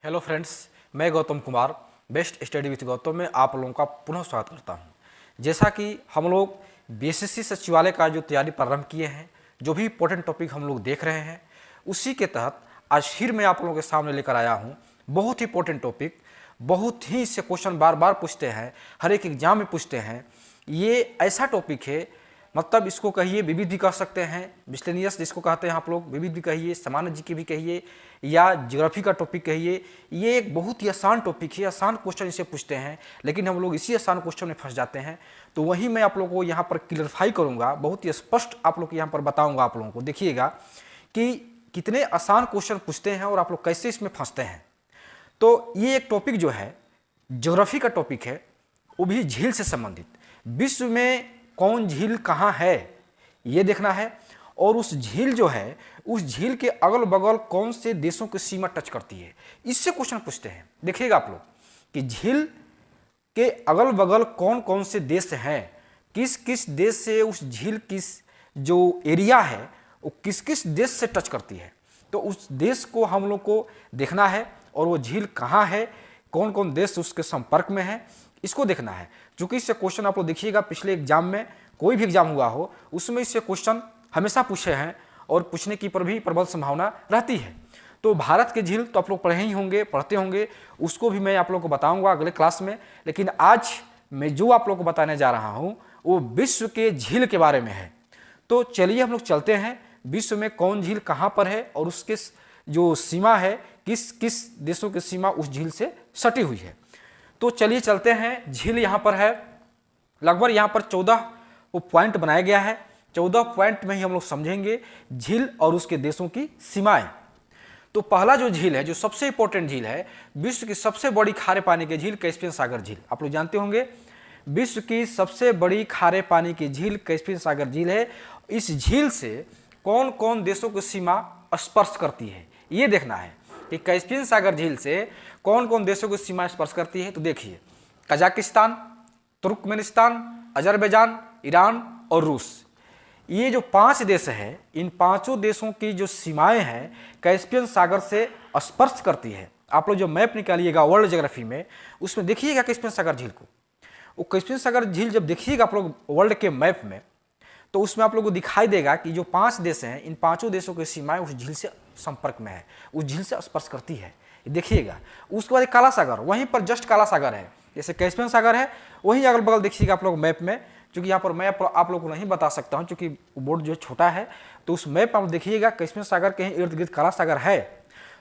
Hello friends, मैं Gautam Kumar best study with Gautam में आप लोगों का पुनः स्वागत करता हूं। जैसा कि हम लोग बीएसएससी सचिवालय का जो तैयारी प्रारंभ किए हैं, जो भी इंपॉर्टेंट टॉपिक हम लोग देख रहे हैं, उसी के तहत आज फिर मैं आप लोगों के सामने लेकर आया हूं बहुत ही इंपॉर्टेंट टॉपिक। बहुत ही इससे क्वेश्चन बार बार पूछते हैं, हर एक एग्जाम में पूछते हैं। ये ऐसा टॉपिक है, मतलब इसको कहिए विविध भी कह सकते हैं, मिसलेनियस जिसको कहते हैं आप लोग, विविध भी कहिए, सामान्य जीके भी कहिए, या ज्योग्राफी का टॉपिक कहिए। ये एक बहुत ही आसान टॉपिक है, आसान क्वेश्चन इसे पूछते हैं, लेकिन हम लोग इसी आसान क्वेश्चन में फंस जाते हैं। तो वही मैं आप लोगों को यहाँ पर क्लियरफाई करूँगा, बहुत ही स्पष्ट आप लोग को यहाँ पर बताऊँगा। आप लोगों को देखिएगा कि कितने आसान क्वेश्चन पूछते हैं और आप लोग कैसे इसमें फंसते हैं। तो ये एक टॉपिक जो है ज्योग्राफी का टॉपिक है, वो भी झील से संबंधित। विश्व में कौन झील कहाँ है ये देखना है, और उस झील जो है, उस झील के अगल बगल कौन से देशों की सीमा टच करती है, इससे क्वेश्चन पूछते हैं। देखिएगा आप लोग कि झील के अगल बगल कौन कौन से देश हैं, किस किस देश से उस झील किस जो एरिया है वो किस किस देश से टच करती है। तो उस देश को हम लोग को देखना है, और वो झील कहाँ है, कौन कौन देश उसके संपर्क में है, इसको देखना है। चूंकि इससे क्वेश्चन आप लोग देखिएगा, पिछले एग्जाम में कोई भी एग्जाम हुआ हो उसमें इससे क्वेश्चन हमेशा पूछे हैं और पूछने की पर भी प्रबल संभावना रहती है। तो भारत के झील तो आप लोग पढ़े ही होंगे, पढ़ते होंगे, उसको भी मैं आप लोग को बताऊंगा अगले क्लास में। लेकिन आज मैं जो आप लोग को बताने जा रहा हूं वो विश्व के झील के बारे में है। तो चलिए हम लोग चलते हैं, विश्व में कौन झील कहाँ पर है और उसके जो सीमा है, किस किस देशों की सीमा उस झील से सटी हुई है। तो चलिए चलते हैं। झील यहाँ पर है, लगभग यहाँ पर 14 वो पॉइंट बनाया गया है। 14 पॉइंट में ही हम लोग समझेंगे झील और उसके देशों की सीमाएं। तो पहला जो झील है, जो सबसे इंपॉर्टेंट झील है, विश्व की सबसे बड़ी खारे पानी की झील कैस्पियन सागर झील। आप लोग जानते होंगे विश्व की सबसे बड़ी खारे पानी की झील कैस्पियन सागर झील है। इस झील से कौन कौन देशों की सीमा स्पर्श करती है, ये देखना है कि कैस्पियन सागर झील से कौन कौन देशों की सीमा स्पर्श करती है। तो देखिए, कजाकिस्तान, तुर्कमेनिस्तान, अजरबैजान, ईरान और रूस, ये जो 5 देश हैं, इन 5 देशों की जो सीमाएं हैं कैस्पियन सागर से स्पर्श करती है। आप लोग जो मैप निकालिएगा वर्ल्ड ज्योग्राफी में, उसमें देखिएगा कैस्पियन सागर झील को। वो कैस्पियन सागर झील जब देखिएगा आप लोग वर्ल्ड के मैप में, तो उसमें आप लोगों को दिखाई देगा कि जो 5 देश हैं, इन 5 देशों की सीमाएं उस झील से संपर्क में है, उस झील से स्पर्श करती है। देखिएगा, उसके बाद काला सागर, वहीं पर जस्ट काला सागर है, जैसे कैस्पियन सागर है वहीं अगल बगल देखिएगा आप लोग मैप में। क्योंकि यहाँ पर मैप आप लोग को नहीं बता सकता हूँ, क्योंकि बोर्ड जो छोटा है, तो उस मैप आप देखिएगा कैस्पियन सागर के इर्द गिर्द काला सागर है।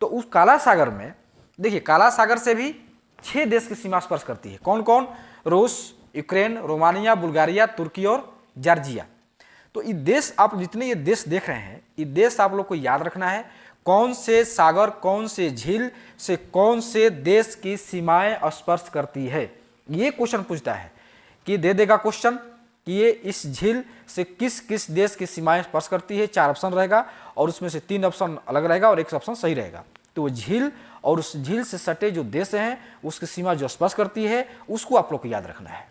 तो उस काला सागर में देखिए, काला सागर से भी 6 देश की सीमा स्पर्श करती है। कौन कौन? रूस, यूक्रेन, रोमानिया, बुल्गारिया, तुर्की और जॉर्जिया। तो ये देश, आप जितने ये देश देख रहे हैं, ये देश आप लोग को याद रखना है, कौन से सागर, कौन से झील से कौन से देश की सीमाएं स्पर्श करती है। ये क्वेश्चन पूछता है कि दे देगा क्वेश्चन कि ये इस झील से किस किस देश की सीमाएं स्पर्श करती है। 4 ऑप्शन रहेगा और उसमें से 3 ऑप्शन अलग रहेगा और 1 ऑप्शन सही रहेगा। तो वो झील और उस झील से सटे जो देश हैं उसकी सीमा जो स्पर्श करती है, उसको आप लोग को याद रखना है।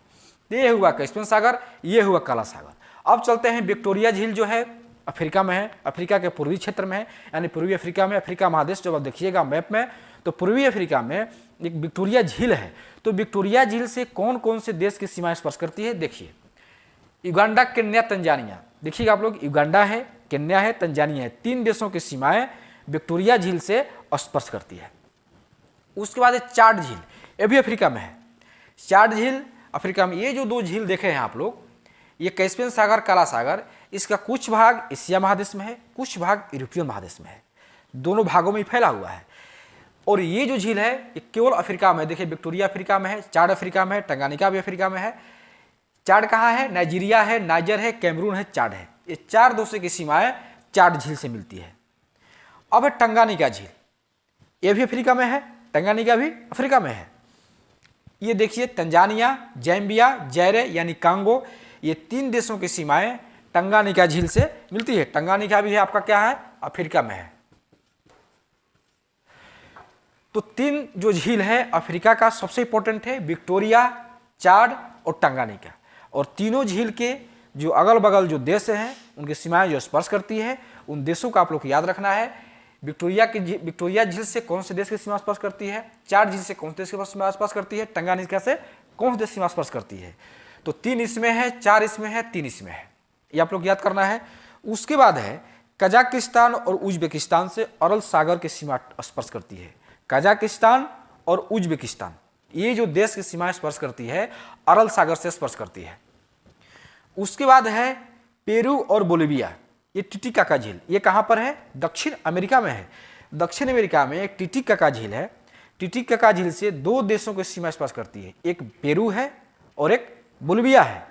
ये हुआ कैस्पियन सागर, ये हुआ काला सागर। अब चलते हैं, विक्टोरिया झील जो है अफ्रीका में है, अफ्रीका के पूर्वी क्षेत्र में है, यानी पूर्वी अफ्रीका में। अफ्रीका महादेश जब आप देखिएगा मैप में, तो पूर्वी अफ्रीका में एक विक्टोरिया झील है। तो विक्टोरिया झील से कौन कौन से देश की सीमाएं स्पर्श करती है? देखिए, युगांडा, केन्या, तंजानिया। देखिएगा आप लोग, युगांडा है, केन्या है, तंजानिया है, 3 देशों की सीमाएं विक्टोरिया झील से स्पर्श करती है। उसके बाद चाड झील, ये भी अफ्रीका में है। चाड झील अफ्रीका में, ये जो 2 झील देखे हैं आप लोग, ये कैस्पियन सागर, काला सागर, इसका कुछ भाग एशिया महादेश में है, कुछ भाग यूरोपीय महादेश में है, दोनों भागों में फैला हुआ है। और ये जो झील है ये केवल अफ्रीका में, देखिए विक्टोरिया अफ्रीका में है, चाड अफ्रीका में है, टंगानिका भी अफ्रीका में है। चाड कहाँ है? नाइजीरिया है, नाइजर है, कैमरून है, चाड है। ये 4 देशों की सीमाएं चाड झील से मिलती है। अब है टंगानिका झील, ये भी अफ्रीका में है, टंगानिका भी अफ्रीका में है। ये देखिए, तंजानिया, जैम्बिया, जैरे यानी कांगो, ये 3 देशों की सीमाएं टंगानिका झील से मिलती है। टंगानिका भी है आपका क्या है? अफ्रीका में है। तो 3 जो झील है अफ्रीका का सबसे इंपॉर्टेंट है, विक्टोरिया, चाड और टंगानिका। और तीनों झील के जो अगल बगल जो देश हैं उनकी सीमाएं जो स्पर्श करती है, उन देशों का आप लोग को याद रखना है। विक्टोरिया झील से कौन से देश की सीमा स्पर्श करती है, चार झील से कौन से देश की सीमा स्पर्श करती है, टंगानिका से कौन से देश सीमा स्पर्श करती है। तो 3 इसमें है, 4 इसमें है, 3 इसमें है, ये आप लोग याद करना है। उसके बाद है कजाकिस्तान और उज्बेकिस्तान से अरल सागर की सीमा स्पर्श करती है। कजाकिस्तान और उज्बेकिस्तान ये जो देश की सीमा स्पर्श करती है अरल सागर से स्पर्श करती है। उसके बाद है पेरू और बोलिविया, ये टिटिकाका झील, ये कहाँ पर है, दक्षिण अमेरिका में है। दक्षिण अमेरिका में एक टिटिकाका झील है। टिटिकाका झील से 2 देशों की सीमा स्पर्श करती है, एक पेरू है और एक बोलिविया है।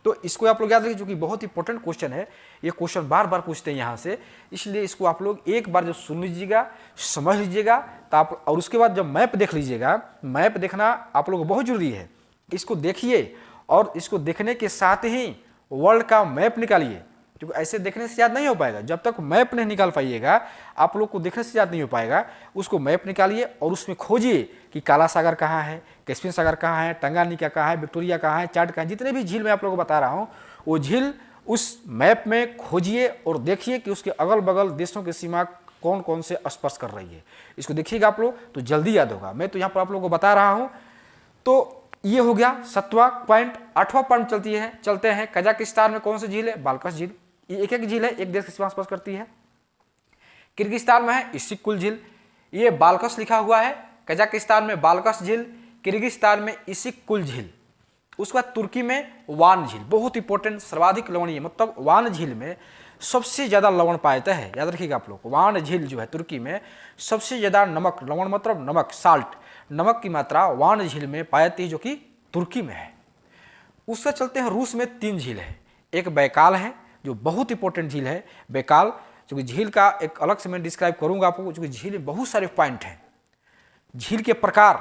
तो इसको आप लोग याद रखिए, क्योंकि बहुत इंपॉर्टेंट क्वेश्चन है, ये क्वेश्चन बार बार पूछते हैं यहाँ से, इसलिए इसको आप लोग एक बार जब सुन लीजिएगा, समझ लीजिएगा, तो आप और उसके बाद जब मैप देख लीजिएगा, मैप देखना आप लोग को बहुत जरूरी है। इसको देखिए और इसको देखने के साथ ही वर्ल्ड का मैप निकालिए, क्योंकि ऐसे देखने से याद नहीं हो पाएगा। जब तक मैप नहीं निकाल पाइएगा, आप लोग को देखने से याद नहीं हो पाएगा। उसको मैप निकालिए और उसमें खोजिए कि काला सागर कहाँ है, कैस्पियन सागर कहाँ है, टंगानिका कहाँ है, विक्टोरिया कहाँ है, चार्ट कहाँ है, जितने भी झील मैं आप लोगों को बता रहा हूँ वो झील उस मैप में खोजिए और देखिए कि उसके अगल बगल देशों की सीमा कौन कौन से स्पर्श कर रही है। इसको देखिएगा आप लोग तो जल्दी याद होगा। मैं तो यहाँ पर आप लोगों को बता रहा हूँ। तो ये हो गया 7वां पॉइंट। 8वां पॉइंट चलते हैं कजाकिस्तान में कौन सी झील है, बाल्कस झील, ये एक एक झील है, एक देश की सीमा स्पर्श करती है। किर्गिस्तान में है इसिक-कुल झील, ये बाल्कस लिखा हुआ है, कजाकिस्तान में बाल्कस झील, किर्गिस्तान में इसिक-कुल झील। उसके बाद तुर्की में वान झील, बहुत इंपॉर्टेंट, सर्वाधिक लवणीय, मतलब वान झील में सबसे ज्यादा लवण पाया जाता है, याद रखिएगा आप लोग। वान झील जो है तुर्की में सबसे ज्यादा नमक, लवण मतलब नमक, साल्ट, नमक की मात्रा वान झील में पाई जाती है, जो कि तुर्की में है। उससे चलते हैं रूस में 3 झील है, एक बैकाल है जो बहुत इंपॉर्टेंट झील है, बैकाल, क्योंकि झील का एक अलग से मैं डिस्क्राइब करूंगा आपको, क्योंकि झील में बहुत सारे पॉइंट हैं। झील के प्रकार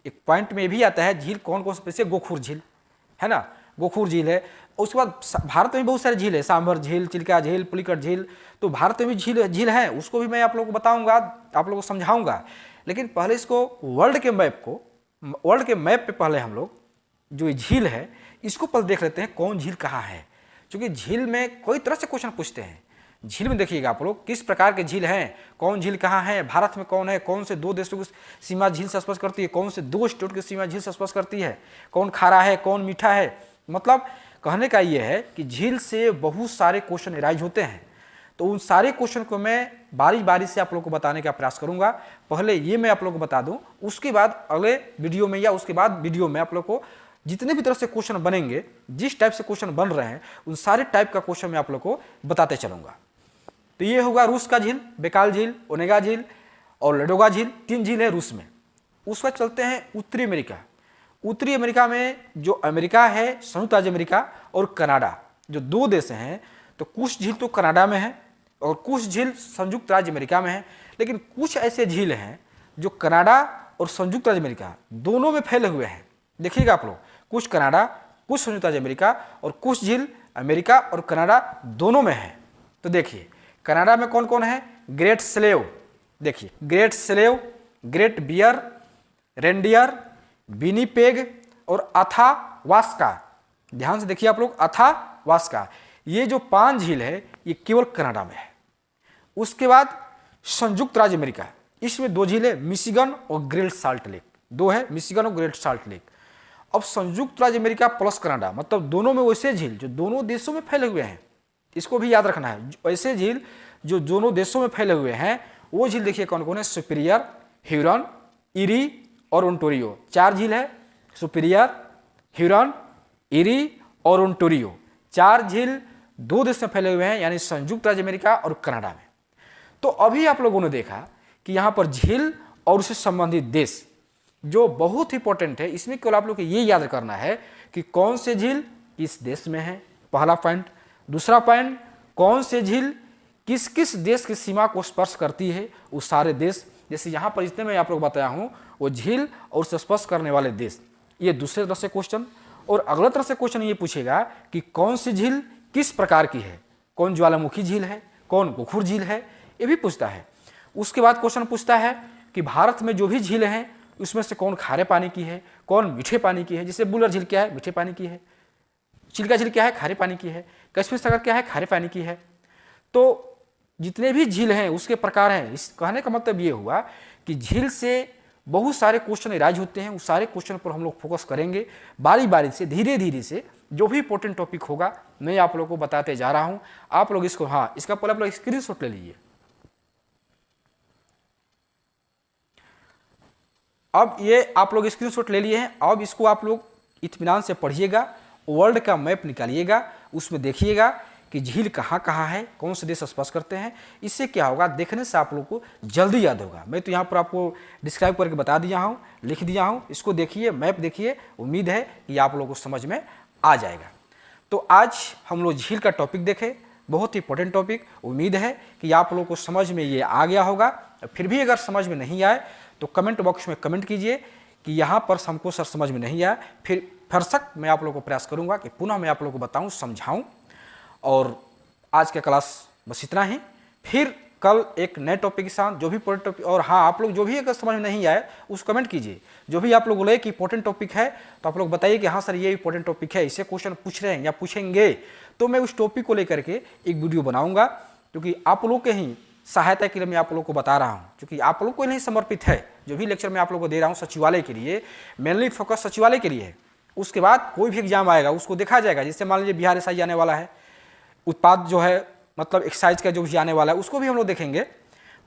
एक पॉइंट में भी आता है, झील कौन कौन से, जैसे गोखुर झील है ना, गोखुर झील है। उसके बाद भारत में बहुत सारे झील है, सांभर झील, चिल्का झील, पुलिकट झील, तो भारत में भी झील है, उसको भी मैं आप लोगों को बताऊंगा, आप लोगों को समझाऊंगा। लेकिन पहले इसको वर्ल्ड के मैप पे पहले हम लोग जो झील है इसको पहले देख लेते हैं कौन झील कहाँ है, क्योंकि झील में कई तरह से क्वेश्चन पूछते हैं। झील में देखिएगा आप लोग किस प्रकार के झील हैं, कौन झील कहाँ है, भारत में कौन है, कौन से 2 देशों की सीमा झील से स्पर्श करती है, कौन से 2 स्टेट की सीमा झील से स्पर्श करती है, कौन खारा है, कौन मीठा है। मतलब कहने का ये है कि झील से बहुत सारे क्वेश्चन एराइज होते हैं। तो उन सारे क्वेश्चन को मैं बारी बारी से आप लोग को बताने का प्रयास करूंगा। पहले ये मैं आप लोग को बता दूं, उसके बाद अगले वीडियो में या उसके बाद वीडियो में आप लोग को जितने भी तरह से क्वेश्चन बनेंगे, जिस टाइप से क्वेश्चन बन रहे हैं, उन सारे टाइप का क्वेश्चन मैं आप लोग को बताते चलूंगा। तो ये होगा रूस का झील, बैकाल झील, ओनेगा झील और लडोगा झील, 3 झील है रूस में। उस वक्त चलते हैं उत्तरी अमेरिका। उत्तरी अमेरिका में जो अमेरिका है, संयुक्त राज्य अमेरिका और कनाडा, जो 2 देश हैं, तो कुछ झील तो कनाडा में है और कुछ झील संयुक्त राज्य अमेरिका में है। लेकिन कुछ ऐसे झील हैं जो कनाडा और संयुक्त राज्य अमेरिका दोनों में फैले हुए हैं। देखिएगा आप लोग, कुछ कनाडा, कुछ संयुक्त राज्य अमेरिका और कुछ झील अमेरिका और कनाडा दोनों में है। तो देखिए कनाडा में कौन कौन है, ग्रेट स्लेव, देखिए Great Slave, Great Bear, Reindeer, Winnipeg और अथावास्का। ध्यान से देखिए आप लोग, अथावास्का, ये जो 5 झील है ये केवल कनाडा में है। उसके बाद संयुक्त राज्य अमेरिका, इसमें 2 झील है, मिशिगन और ग्रेट साल्ट लेक, 2 है, मिशिगन और ग्रेट साल्ट लेक। अब संयुक्त राज्य अमेरिका प्लस कनाडा, मतलब दोनों में वैसे झील जो दोनों देशों में फैले हुए हैं, इसको भी याद रखना है। ऐसे झील जो दोनों देशों में फैले हुए हैं वो झील देखिए कौन कौन है, सुपीरियर, ह्यूरन, इरी और ओंटारियो। 4 झील है, सुपीरियर, ह्यूरन, इरी और ओंटारियो। 4 झील 2 देश में फैले हुए हैं, यानी संयुक्त राज्य अमेरिका और कनाडा में। तो अभी आप लोगों ने देखा कि यहाँ पर झील और उससे संबंधित देश जो बहुत इंपॉर्टेंट है, इसमें केवल आप लोग को ये याद करना है कि कौन से झील किस देश में है, पहला पॉइंट। दूसरा पॉइंट, कौन से झील किस किस देश की सीमा को स्पर्श करती है, वो सारे देश। जैसे यहाँ पर जितने मैं आप लोग बताया हूँ वो झील और उससे स्पर्श करने वाले देश, ये दूसरे तरह से क्वेश्चन। और अगला तरह से क्वेश्चन ये पूछेगा कि कौन सी झील किस प्रकार की है, कौन ज्वालामुखी झील है, कौन गोखुर झील है, ये भी पूछता है। उसके बाद क्वेश्चन पूछता है कि भारत में जो भी झीलें हैं उसमें से कौन खारे पानी की है, कौन मीठे पानी की है। जैसे बुलर झील क्या है, मीठे पानी की है, चिल्का झील क्या है, खारे पानी की है, कैस्पियन सागर क्या है, खारे पानी की है। तो जितने भी झील हैं उसके प्रकार हैं। इस कहने का मतलब ये हुआ कि झील से बहुत सारे क्वेश्चन राइज होते हैं, उस सारे क्वेश्चन पर हम लोग फोकस करेंगे बारी बारी से, धीरे धीरे से। जो भी इंपॉर्टेंट टॉपिक होगा मैं आप लोगों को बताते जा रहा हूँ। आप लोग इसको, हाँ, इसका पहले आप लोग स्क्रीनशॉट ले लीजिए। अब ये आप लोग स्क्रीनशॉट ले लिए हैं। अब इसको आप लोग इत्मीनान से पढ़िएगा, वर्ल्ड का मैप निकालिएगा, उसमें देखिएगा कि झील कहाँ कहाँ है, कौन से देश स्पर्श करते हैं। इससे क्या होगा, देखने से आप लोग को जल्दी याद होगा। मैं तो यहाँ पर आपको डिस्क्राइब करके बता दिया हूँ, लिख दिया हूँ। इसको देखिए, मैप देखिए, उम्मीद है कि आप लोगों को समझ में आ जाएगा। तो आज हम लोग झील का टॉपिक देखें, बहुत ही इंपॉर्टेंट टॉपिक। उम्मीद है कि आप लोगों को समझ में ये आ गया होगा। फिर भी अगर समझ में नहीं आए तो कमेंट बॉक्स में कमेंट कीजिए कि यहाँ पर हमको सर समझ में नहीं आया। फिर फरसक मैं आप लोगों को प्रयास करूँगा कि पुनः मैं आप लोगों को बताऊँ, समझाऊँ। और आज का क्लास बस इतना ही। फिर कल एक नए टॉपिक के साथ, जो भी इंपॉर्टेंट टॉपिक, और हाँ, आप लोग जो भी अगर समझ में नहीं आए उस कमेंट कीजिए। जो भी आप लोग बोले कि इंपॉर्टेंट टॉपिक है तो आप लोग बताइए कि हाँ सर ये इंपॉर्टेंट टॉपिक है, इससे क्वेश्चन पूछ रहे हैं या पूछेंगे, तो मैं उस टॉपिक को लेकर के एक वीडियो बनाऊंगा। क्योंकि आप लोग के ही सहायता के लिए मैं आप लोग को बता रहा हूँ, क्योंकि आप लोग को नहीं समर्पित है। जो भी लेक्चर मैं आप लोग को दे रहा हूँ सचिवालय के लिए, मेनली फोकस सचिवालय के लिए है। उसके बाद कोई भी एग्जाम आएगा उसको देखा जाएगा। जैसे मान लीजिए बिहार एसआई आने वाला है, उत्पाद जो है मतलब एक्साइज का जो भी आने वाला है उसको भी हम लोग देखेंगे।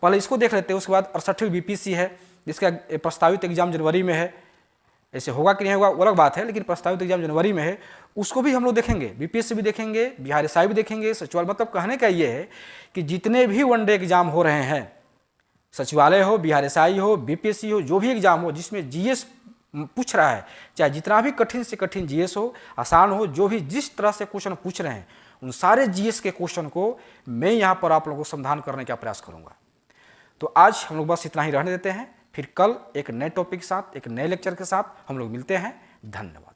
पहले इसको देख लेते हैं, उसके बाद 68वीं बीपीसी है जिसका प्रस्तावित एग्जाम जनवरी में है। ऐसे होगा कि नहीं होगा वो अलग बात है, लेकिन प्रस्तावित एग्जाम जनवरी में है, उसको भी हम लोग देखेंगे। बीपीएससी भी देखेंगे, बिहार एसआई भी देखेंगे, सचिवालय। मतलब कहने का ये है कि जितने भी वनडे एग्जाम हो रहे हैं, सचिवालय हो, बिहार एसआई हो, बीपीएससी हो, जो भी एग्जाम हो जिसमें जीएस पूछ रहा है, चाहे जितना भी कठिन से कठिन जीएस हो, आसान हो, जो भी जिस तरह से क्वेश्चन पूछ रहे हैं, उन सारे जीएस के क्वेश्चन को मैं यहाँ पर आप लोगों को समाधान करने का प्रयास करूँगा। तो आज हम लोग बस इतना ही रहने देते हैं। फिर कल एक नए टॉपिक के साथ, एक नए लेक्चर के साथ हम लोग मिलते हैं। धन्यवाद।